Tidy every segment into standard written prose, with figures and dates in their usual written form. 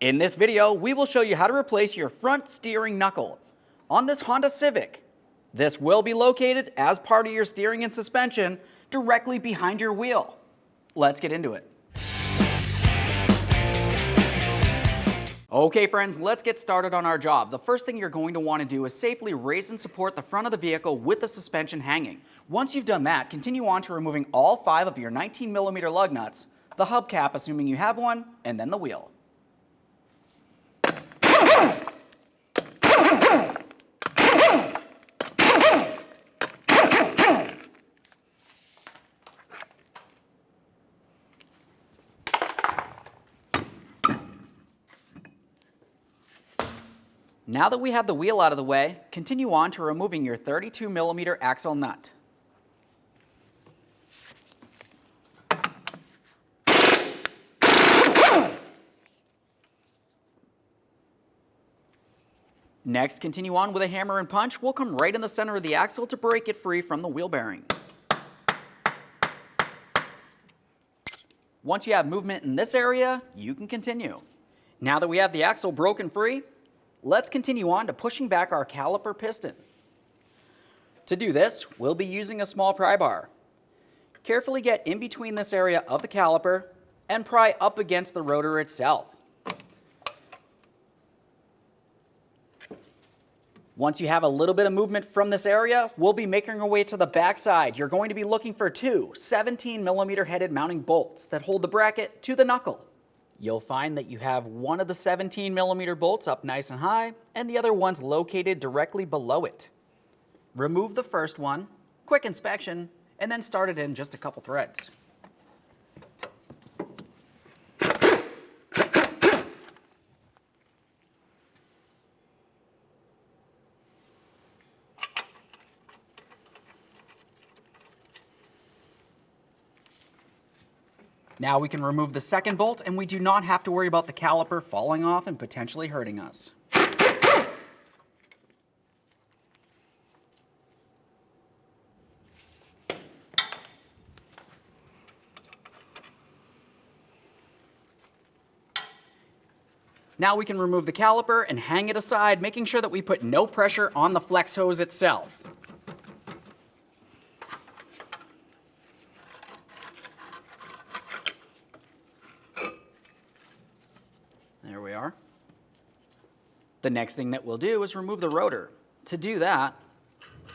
In this video, we will show you how to replace your front steering knuckle on this Honda Civic. This will be located as part of your steering and suspension directly behind your wheel. Let's get into it. Okay friends, let's get started on our job. The first thing you're going to want to do is safely raise and support the front of the vehicle with the suspension hanging. Once you've done that, continue on to removing all 5 of your 19mm lug nuts, the hubcap assuming you have one, and then the wheel. Now that we have the wheel out of the way, continue on to removing your 32mm axle nut. Next, continue on with a hammer and punch. We'll come right in the center of the axle to break it free from the wheel bearing. Once you have movement in this area, you can continue. Now that we have the axle broken free, let's continue on to pushing back our caliper piston. To do this, we'll be using a small pry bar. Carefully get in between this area of the caliper and pry up against the rotor itself. Once you have a little bit of movement from this area, we'll be making our way to the back side. You're going to be looking for 2 17mm headed mounting bolts that hold the bracket to the knuckle. You'll find that you have one of the 17mm bolts up nice and high, and the other one's located directly below it. Remove the first one, quick inspection, and then start it in just a couple threads. Now we can remove the second bolt, and we do not have to worry about the caliper falling off and potentially hurting us. Now we can remove the caliper and hang it aside, making sure that we put no pressure on the flex hose itself. There we are. The next thing that we'll do is remove the rotor. To do that,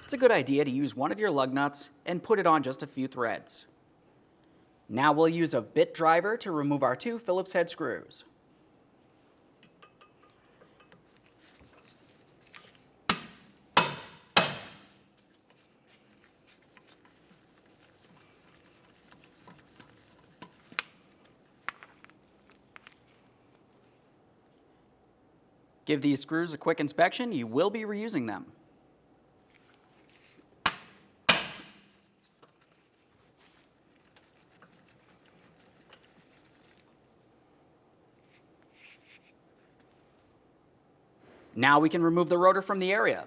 it's a good idea to use one of your lug nuts and put it on just a few threads. Now we'll use a bit driver to remove our 2 Phillips head screws. Give these screws a quick inspection. You will be reusing them. Now we can remove the rotor from the area.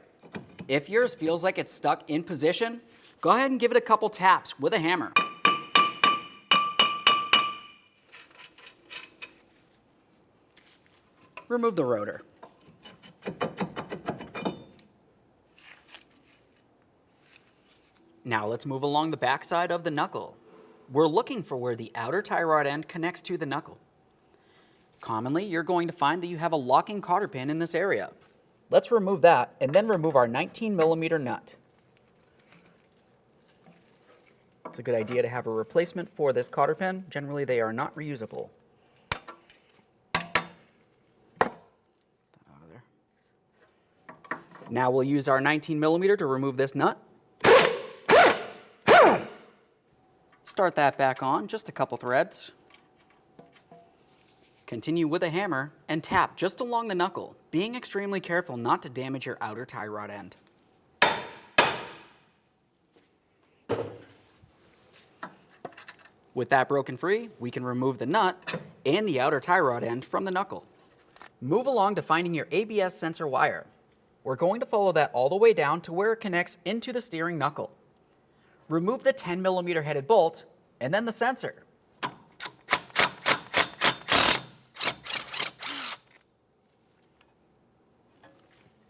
If yours feels like it's stuck in position, go ahead and give it a couple taps with a hammer. Remove the rotor. Now let's move along the backside of the knuckle. We're looking for where the outer tie rod end connects to the knuckle. Commonly, you're going to find that you have a locking cotter pin in this area. Let's remove that and then remove our 19mm nut. It's a good idea to have a replacement for this cotter pin. Generally, they are not reusable. Now we'll use our 19mm to remove this nut. Start that back on, just a couple threads. Continue with a hammer and tap just along the knuckle, being extremely careful not to damage your outer tie rod end. With that broken free, we can remove the nut and the outer tie rod end from the knuckle. Move along to finding your ABS sensor wire. We're going to follow that all the way down to where it connects into the steering knuckle. Remove the 10mm headed bolt and then the sensor.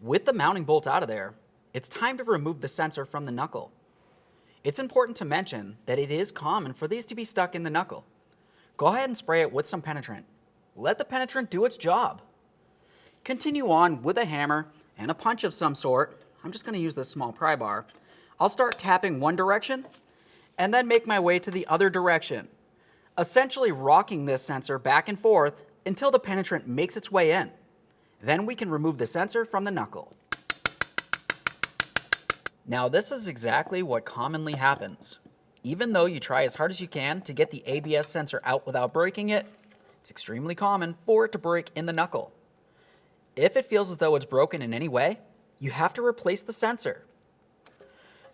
With the mounting bolt out of there, it's time to remove the sensor from the knuckle. It's important to mention that it is common for these to be stuck in the knuckle. Go ahead and spray it with some penetrant. Let the penetrant do its job. Continue on with a hammer and a punch of some sort. I'm just going to use this small pry bar. I'll start tapping one direction and then make my way to the other direction, essentially rocking this sensor back and forth until the penetrant makes its way in. Then we can remove the sensor from the knuckle. Now this is exactly what commonly happens. Even though you try as hard as you can to get the ABS sensor out without breaking it, it's extremely common for it to break in the knuckle. If it feels as though it's broken in any way, you have to replace the sensor.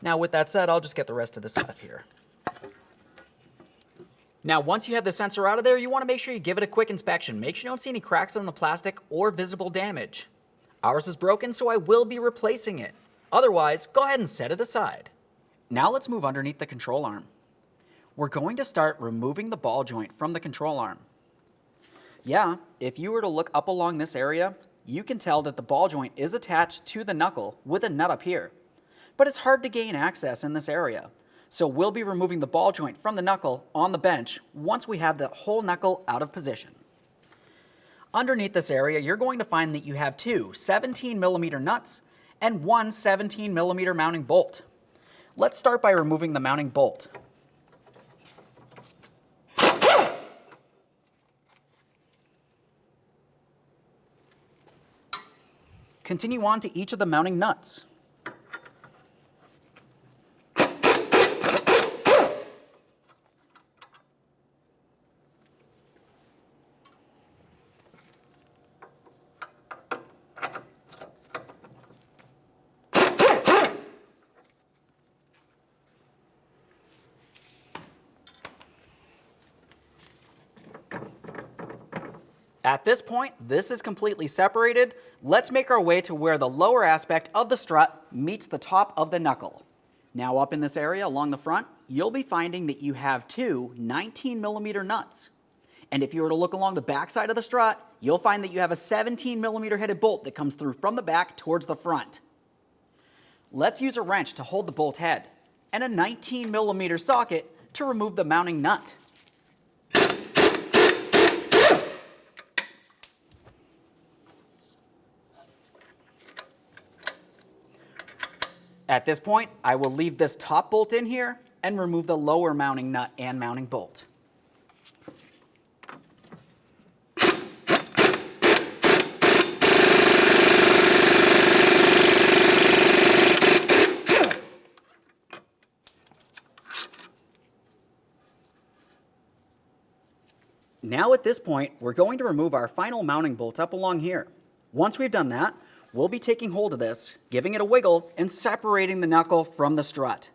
Now with that said, I'll just get the rest of this out of here. Now once you have the sensor out of there, you want to make sure you give it a quick inspection. Make sure you don't see any cracks on the plastic or visible damage. Ours is broken, so I will be replacing it. Otherwise, go ahead and set it aside. Now let's move underneath the control arm. We're going to start removing the ball joint from the control arm. Yeah, if you were to look up along this area, you can tell that the ball joint is attached to the knuckle with a nut up here. But it's hard to gain access in this area. So we'll be removing the ball joint from the knuckle on the bench once we have the whole knuckle out of position. Underneath this area, you're going to find that you have two 17mm nuts and one 17mm mounting bolt. Let's start by removing the mounting bolt. Continue on to each of the mounting nuts. At this point, this is completely separated. Let's make our way to where the lower aspect of the strut meets the top of the knuckle. Now up in this area along the front, you'll be finding that you have two 19mm nuts. And if you were to look along the back side of the strut, you'll find that you have a 17mm headed bolt that comes through from the back towards the front. Let's use a wrench to hold the bolt head and a 19mm socket to remove the mounting nut. At this point, I will leave this top bolt in here and remove the lower mounting nut and mounting bolt. Now at this point, we're going to remove our final mounting bolt up along here. Once we've done that, we'll be taking hold of this, giving it a wiggle, and separating the knuckle from the strut.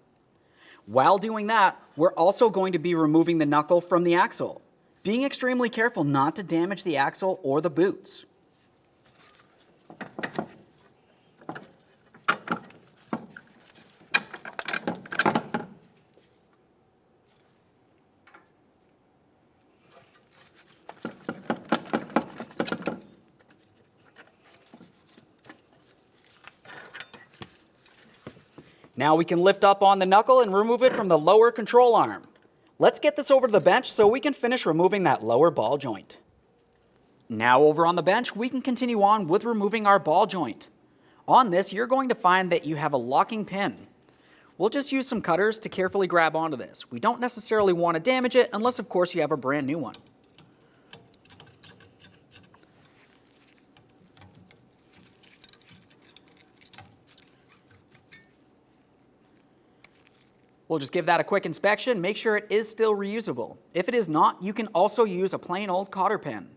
While doing that, we're also going to be removing the knuckle from the axle, being extremely careful not to damage the axle or the boots. Now we can lift up on the knuckle and remove it from the lower control arm. Let's get this over to the bench so we can finish removing that lower ball joint. Now over on the bench, we can continue on with removing our ball joint. On this, you're going to find that you have a locking pin. We'll just use some cutters to carefully grab onto this. We don't necessarily want to damage it unless, of course, you have a brand new one. We'll just give that a quick inspection, make sure it is still reusable. If it is not, you can also use a plain old cotter pin.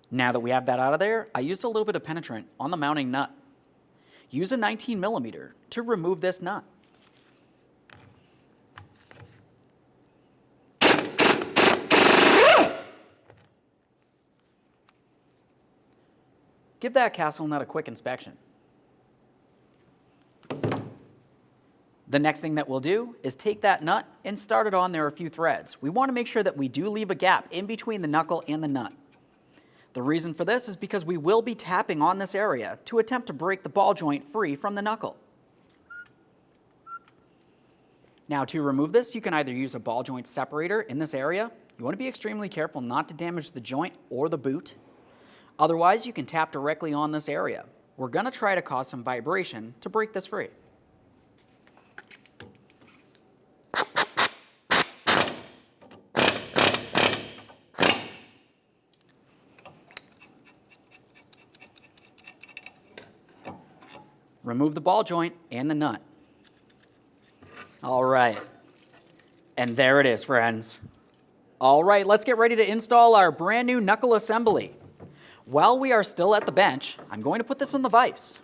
Now that we have that out of there, I used a little bit of penetrant on the mounting nut. Use a 19mm to remove this nut. Give that castle nut a quick inspection. The next thing that we'll do is take that nut and start it on there a few threads. We want to make sure that we do leave a gap in between the knuckle and the nut. The reason for this is because we will be tapping on this area to attempt to break the ball joint free from the knuckle. Now to remove this, you can either use a ball joint separator in this area. You want to be extremely careful not to damage the joint or the boot. Otherwise, you can tap directly on this area. We're going to try to cause some vibration to break this free. Remove the ball joint and the nut. All right, and there it is, friends. All right, let's get ready to install our brand new knuckle assembly. While we are still at the bench, I'm going to put this in the vise.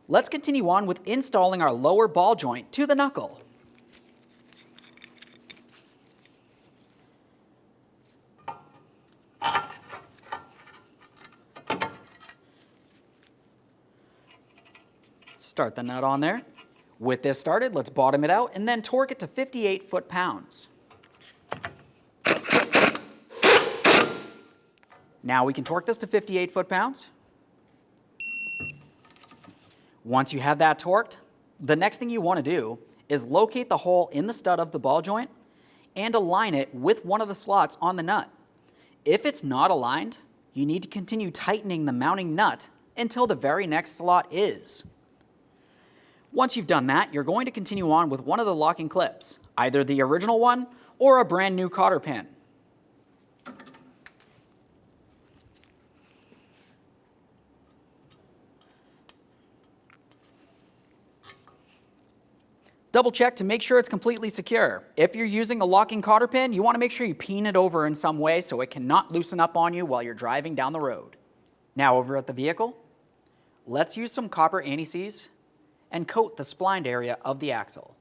Let's continue on with installing our lower ball joint to the knuckle. Start the nut on there. With this started, let's bottom it out and then torque it to 58 foot-pounds. Now we can torque this to 58 foot-pounds. Once you have that torqued, the next thing you want to do is locate the hole in the stud of the ball joint and align it with one of the slots on the nut. If it's not aligned, you need to continue tightening the mounting nut until the very next slot is. Once you've done that, you're going to continue on with one of the locking clips, either the original one or a brand new cotter pin. Double check to make sure it's completely secure. If you're using a locking cotter pin, you want to make sure you pin it over in some way so it cannot loosen up on you while you're driving down the road. Now over at the vehicle, let's use some copper anti-seize and coat the splined area of the axle.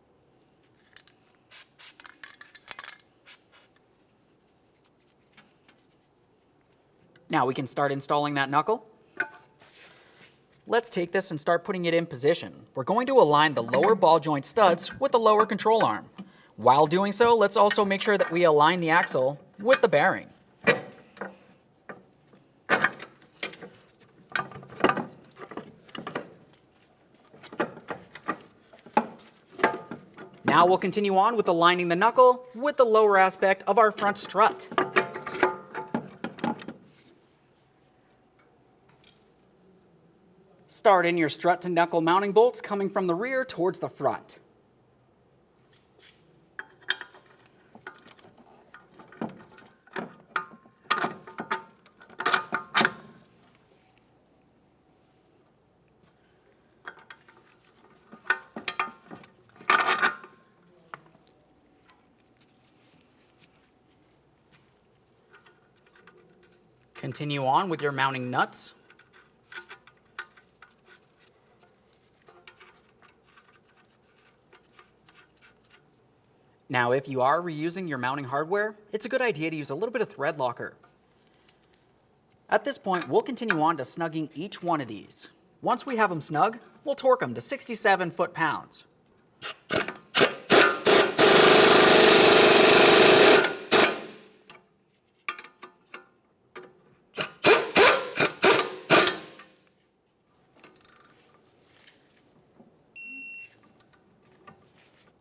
Now we can start installing that knuckle. Let's take this and start putting it in position. We're going to align the lower ball joint studs with the lower control arm. While doing so, let's also make sure that we align the axle with the bearing. Now we'll continue on with aligning the knuckle with the lower aspect of our front strut. Start in your strut to knuckle mounting bolts coming from the rear towards the front. Continue on with your mounting nuts. Now, if you are reusing your mounting hardware, it's a good idea to use a little bit of thread locker. At this point, we'll continue on to snugging each one of these. Once we have them snug, we'll torque them to 67 foot-pounds.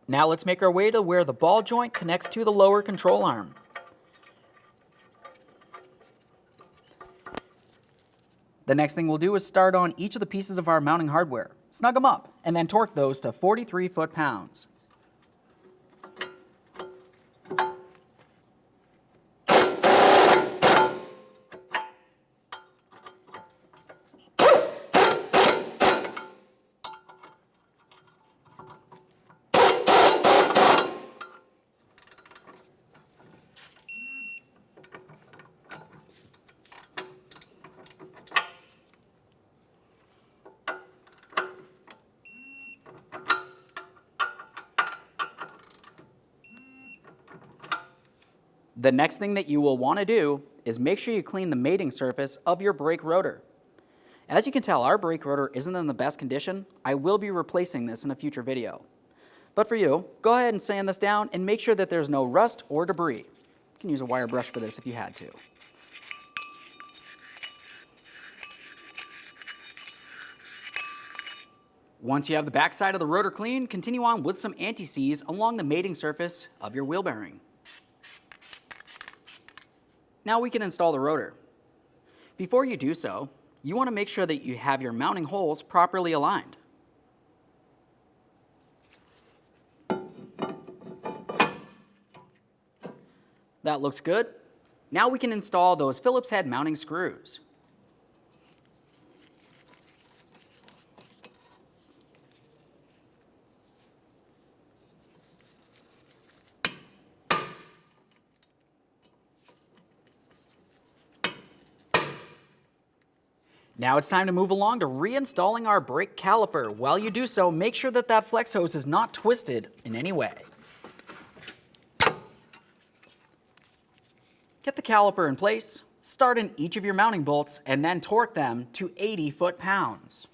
Now let's make our way to where the ball joint connects to the lower control arm. The next thing we'll do is start on each of the pieces of our mounting hardware, snug them up, and then torque those to 43 foot-pounds. The next thing that you will want to do is make sure you clean the mating surface of your brake rotor. As you can tell, our brake rotor isn't in the best condition. I will be replacing this in a future video. But for you, go ahead and sand this down and make sure that there's no rust or debris. You can use a wire brush for this if you had to. Once you have the backside of the rotor clean, continue on with some anti-seize along the mating surface of your wheel bearing. Now we can install the rotor. Before you do so, you want to make sure that you have your mounting holes properly aligned. That looks good. Now we can install those Phillips head mounting screws. Now it's time to move along to reinstalling our brake caliper. While you do so, make sure that that flex hose is not twisted in any way. Get the caliper in place, start in each of your mounting bolts, and then torque them to 80 foot-pounds.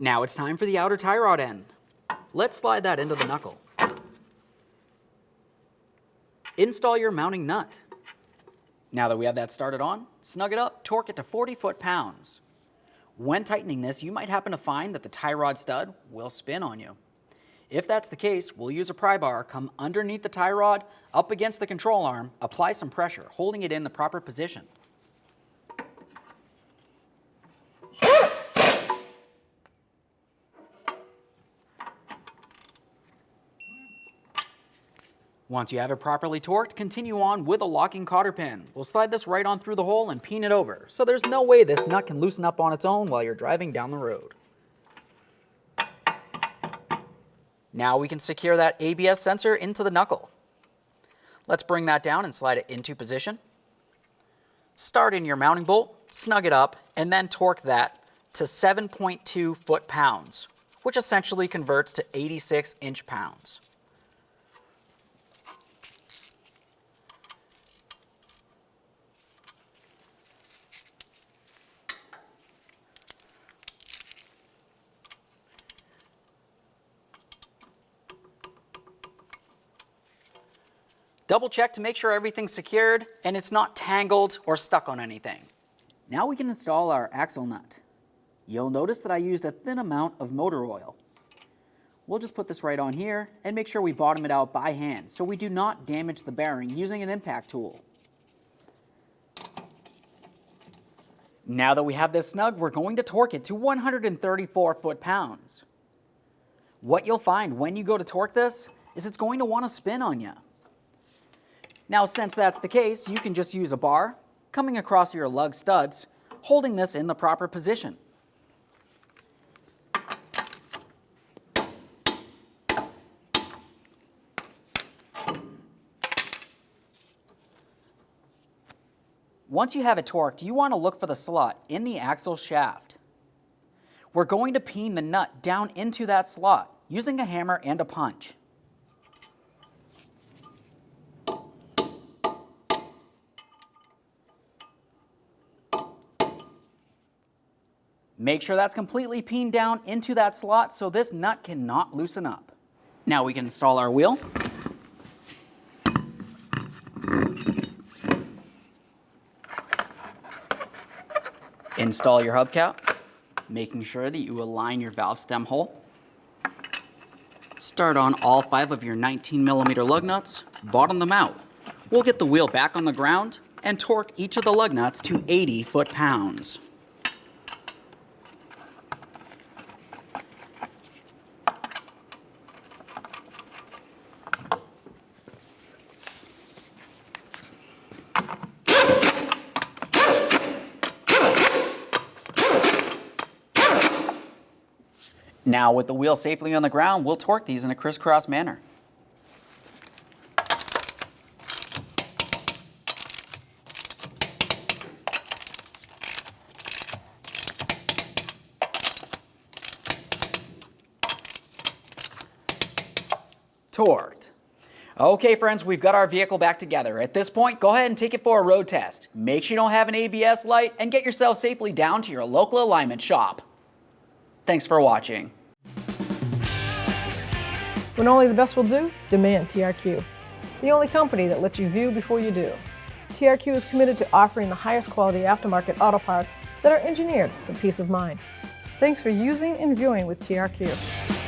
Now it's time for the outer tie rod end. Let's slide that into the knuckle. Install your mounting nut. Now that we have that started on, snug it up, torque it to 40 foot-pounds. When tightening this, you might happen to find that the tie rod stud will spin on you. If that's the case, we'll use a pry bar, come underneath the tie rod, up against the control arm, apply some pressure, holding it in the proper position. Once you have it properly torqued, continue on with a locking cotter pin. We'll slide this right on through the hole and peen it over, so there's no way this nut can loosen up on its own while you're driving down the road. Now we can secure that ABS sensor into the knuckle. Let's bring that down and slide it into position. Start in your mounting bolt, snug it up, and then torque that to 7.2 foot-pounds, which essentially converts to 86 inch-pounds. Double check to make sure everything's secured and it's not tangled or stuck on anything. Now we can install our axle nut. You'll notice that I used a thin amount of motor oil. We'll just put this right on here and make sure we bottom it out by hand so we do not damage the bearing using an impact tool. Now that we have this snug, we're going to torque it to 134 foot-pounds. What you'll find when you go to torque this is it's going to want to spin on you. Now, since that's the case, you can just use a bar coming across your lug studs, holding this in the proper position. Once you have it torqued, you want to look for the slot in the axle shaft. We're going to peen the nut down into that slot using a hammer and a punch. Make sure that's completely peened down into that slot so this nut cannot loosen up. Now we can install our wheel. Install your hubcap, making sure that you align your valve stem hole. Start on all 5 of your 19mm lug nuts, bottom them out. We'll get the wheel back on the ground and torque each of the lug nuts to 80 foot-pounds. Now with the wheel safely on the ground, we'll torque these in a crisscross manner. Torqued. Okay friends, we've got our vehicle back together. At this point, go ahead and take it for a road test. Make sure you don't have an ABS light and get yourself safely down to your local alignment shop. Thanks for watching. When only the best will do, demand TRQ. The only company that lets you view before you do. TRQ is committed to offering the highest quality aftermarket auto parts that are engineered for peace of mind. Thanks for using and viewing with TRQ.